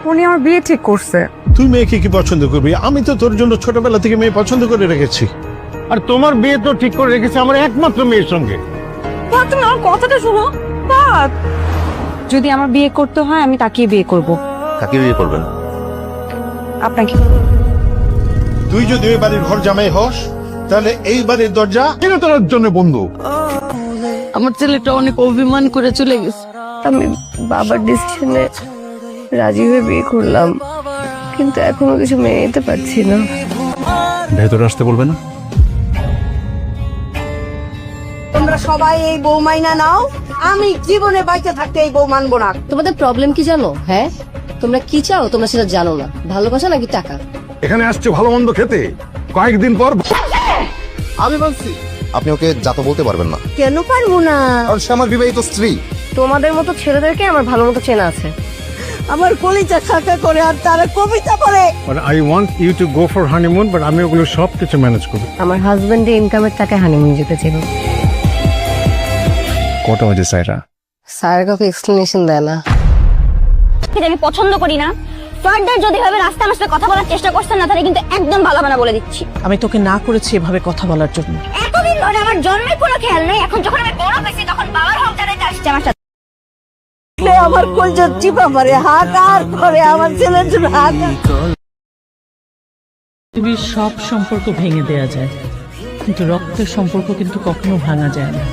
উনি আমার বিয়ে ঠিক করছে। তুই মেয়েকে কি পছন্দ করবি? আমি তো তোর জন্য ছোটবেলা থেকে মেয়ে পছন্দ করে রেখেছি। আর তোমার বিয়ে তো ঠিক করে রেখেছি আমার একমাত্র মেয়ের সঙ্গে। বাবা, তুমি আমার কথাটা শোনো। বাবা, যদি আমার বিয়ে করতে হয় আমি তাকেই বিয়ে করব। কাকে বিয়ে করবেন? আপনাকে। তুই যদি ওই বাড়ির ঘর জামাই হস তাহলে এই বাড়ির দরজা কিনে তোর জন্য বন্ধু। আমার ছেলেটা অনেক অভিমান করে চলে গেছে। আমি বাবার ডিসিশনে রাজি হয়ে বিয়ে করলাম, কিন্তু এখনো কিছু মেনে নিতে পারছি না। ভেতরে আসতে বলবে না? তোমরা সবাই এই বউ মাইনা নাও, আমি জীবনে বাইচে থাকতে এই বউ মানবো না। তোমাদের প্রবলেম কি জানো? হ্যাঁ, তোমরা কি চাও তোমরা সেটা জানো না। ভালোবাসা নাকি টাকা? এখানে আসছে ভালো মন্দ খেতে, কয়েকদিন পর আমি বলছি আপনি ওকে যা তো বলতে পারবেন না। কেন পারবো না? আর সে আমার বিবাহিত স্ত্রী। তোমাদের মতো ছেলেদেরকে আমার ভালো মতো চেনা আছে। আমার কলিজা খাকা করে আর তারা কবিতা পড়ে। But I want you to go for honeymoon, but আমি ওগুলো সব কিছু ম্যানেজ করব। আমার হাজবেন্ডের ইনকামের টাকায় হানিমুন যেতে ছিল। কটা বাজে সাইরা? স্যার কাউকে এক্সপ্লেনেশন দেয় না। আমি পছন্দ করি না। ফার্দার যদি ভাবে রাস্তা আমার সাথে কথা বলার চেষ্টা করছেন না, তাহলে কিন্তু একদম ভালো হবে না বলে দিচ্ছি। আমি তোকে না করেছি এভাবে কথা বলার জন্য। এতদিন ধরে আমার জন্মের কোনো খেয়াল নেই, এখন যখন আমি বড় হয়েছি তখন বাবার হক জানাইতে আসছে আমার সাথে। আমার কলিজা চিপা মারে, হাত আর করে আমার ছেলের জন্য হাত। পৃথিবীর সব সম্পর্ক ভেঙে দেয়া যায়, কিন্তু রক্তের সম্পর্ক কিন্তু কখনো ভাঙা যায় না।